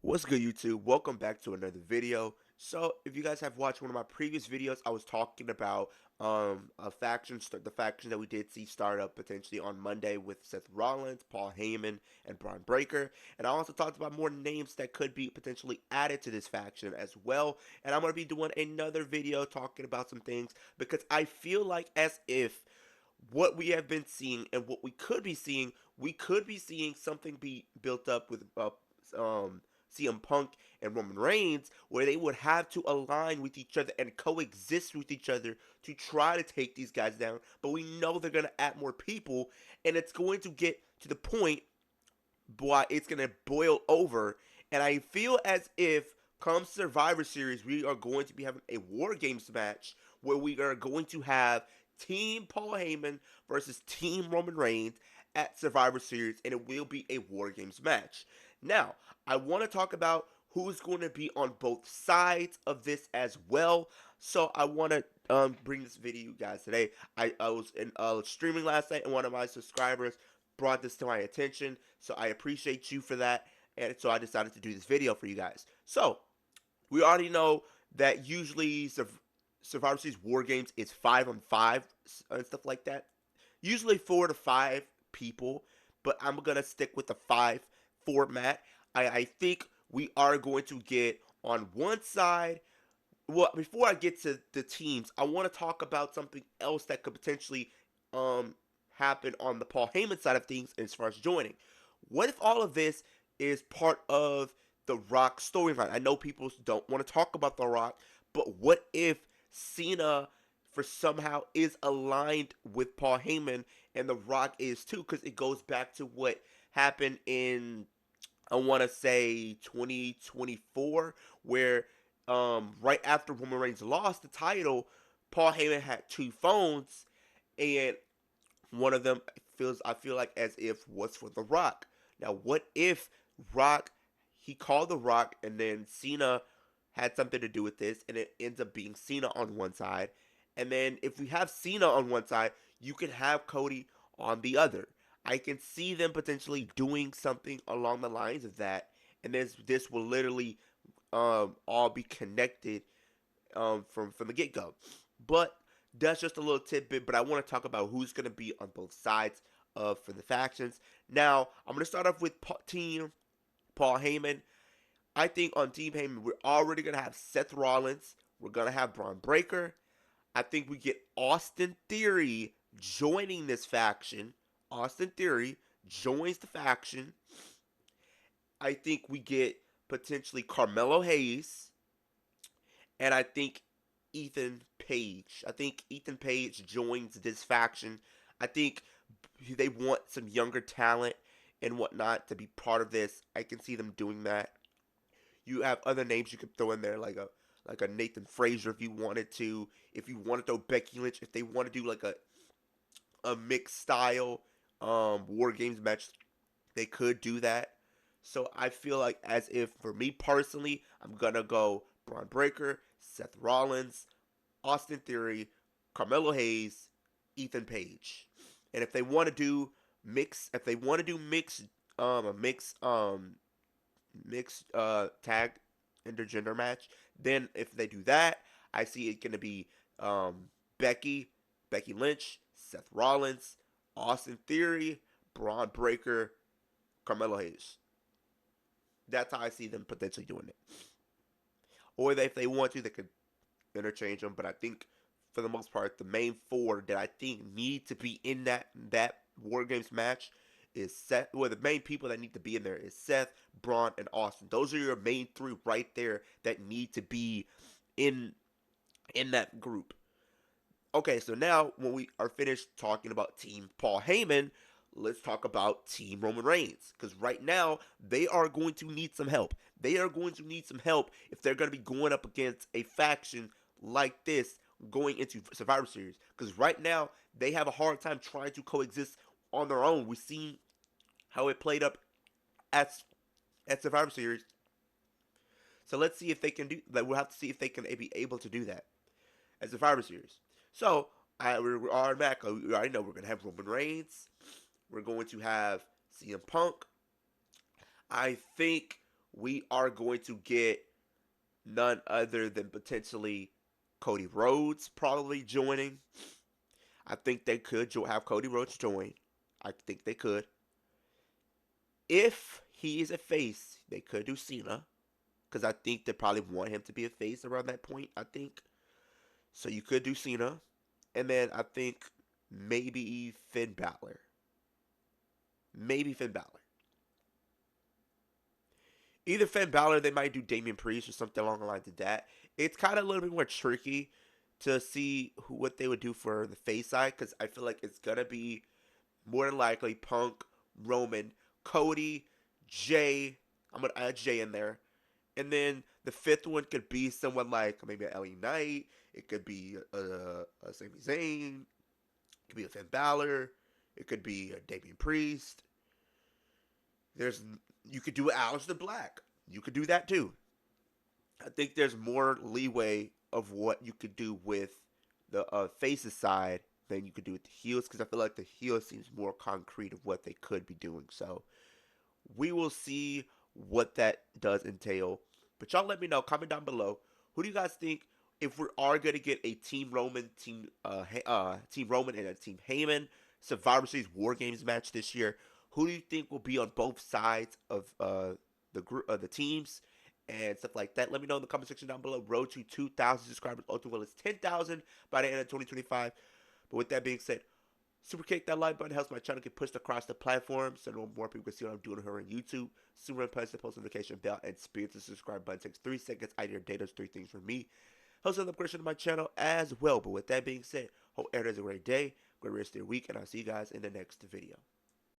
What's good, YouTube? Welcome back to another video. So, if you guys have watched one of my previous videos, I was talking about the faction that we did see start up potentially on Monday with Seth Rollins, Paul Heyman, and Braun Breaker. And I also talked about more names that could be potentially added to this faction as well. And I'm going to be doing another video talking about some things because I feel like as if what we have been seeing and what we could be seeing something be built up with CM Punk and Roman Reigns, where they would have to align with each other and coexist with each other to try to take these guys down. But we know they're gonna add more people, and it's going to get to the point why it's gonna boil over. And I feel as if come Survivor Series, we are going to be having a War Games match where we are going to have Team Paul Heyman versus Team Roman Reigns at Survivor Series, and it will be a War Games match. Now, I want to talk about who's going to be on both sides of this as well. So I want to bring this video, you guys, today. I was in streaming last night, and one of my subscribers brought this to my attention. So I appreciate you for that. And so I decided to do this video for you guys. So we already know that usually Survivor Series War Games is 5-on-5 and stuff like that. Usually 4 to 5 people, but I'm gonna stick with the 5 format. I think we are going to get on one side. Well, before I get to the teams, I want to talk about something else that could potentially um happen on the Paul Heyman side of things as far as joining. What if all of this is part of the Rock storyline? I know people don't want to talk about the Rock, but what if Cena for somehow is aligned with Paul Heyman and the Rock is too? Because it goes back to what happened in, I want to say, 2024, where right after Roman Reigns lost the title, Paul Heyman had two phones, and one of them I feel like as if was for The Rock. Now, what if Rock he called The Rock, and then Cena had something to do with this, and it ends up being Cena on one side, and then if we have Cena on one side, you can have Cody on the other. I can see them potentially doing something along the lines of that, and this will literally all be connected from the get go. But that's just a little tidbit. But I want to talk about who's going to be on both sides of for the factions. Now I'm going to start off with Team Paul Heyman. I think on Team Heyman we're already going to have Seth Rollins. We're going to have Braun Breaker. I think we get Austin Theory joining this faction. Austin Theory joins the faction. I think we get potentially Carmelo Hayes, and I think Ethan Page. I think Ethan Page joins this faction. I think they want some younger talent and whatnot to be part of this. I can see them doing that. You have other names you could throw in there, like a Nathan Frazier if you wanted to. If you want to throw Becky Lynch, if they want to do like a mixed style War Games match, they could do that. So I feel like as if for me personally, I'm gonna go Braun Breaker, Seth Rollins, Austin Theory, Carmelo Hayes, Ethan Page. And if they want to do if they want to do a mixed tag intergender match, then if they do that, I see it gonna be Becky, Becky Lynch, Seth Rollins, Austin Theory, Braun Breaker, Carmelo Hayes. That's how I see them potentially doing it. Or if they want to, they could interchange them. But I think for the most part, the main four that I think need to be in that War Games match is Seth. Well, the main people that need to be in there is Seth, Braun, and Austin. Those are your main three right there that need to be in that group. Okay, so now when we are finished talking about Team Paul Heyman, let's talk about Team Roman Reigns. Because right now, they are going to need some help. They are going to need some help if they're going to be going up against a faction like this going into Survivor Series. Because right now, they have a hard time trying to coexist on their own. We've seen how it played up at, at Survivor Series. So let's see if they can do that. We'll have to see if they can be able to do that at Survivor Series. So we're automatically, we already know we're going to have Roman Reigns. We're going to have CM Punk. I think we are going to get none other than potentially Cody Rhodes probably joining. I think they could have Cody Rhodes join. I think they could. If he is a face, they could do Cena. Because I think they probably want him to be a face around that point, I think. So you could do Cena. And then I think maybe Finn Balor. Maybe Finn Balor. Either Finn Balor, they might do Damian Priest or something along the lines of that. It's kind of a little bit more tricky to see what they would do for the face side because I feel like it's gonna be more than likely Punk, Roman, Cody, Jay. I'm gonna add Jay in there, and then the fifth one could be someone like maybe a LA Knight. It could be a Sami Zayn. It could be a Finn Balor. It could be a Damian Priest. There's you could do Aleister Black. You could do that too. I think there's more leeway of what you could do with the faces side than you could do with the heels because I feel like the heels seems more concrete of what they could be doing. So we will see what that does entail. But y'all let me know. Comment down below. Who do you guys think if we are gonna get a Team Roman, Team Roman and a Team Heyman Survivor Series War Games match this year? Who do you think will be on both sides of the group, the teams, and stuff like that? Let me know in the comment section down below. Road to 2,000 subscribers. Ultimate goal is 10,000 by the end of 2025. But with that being said, super kick that like button helps my channel get pushed across the platform so more people can see what I'm doing here on YouTube. Super punch the post notification bell and spirit the subscribe button. Takes 3 seconds. I your data. 3 things for me. Helps with the upgradation of my channel as well. But with that being said, hope everyone has a great day, great rest of your week, and I'll see you guys in the next video.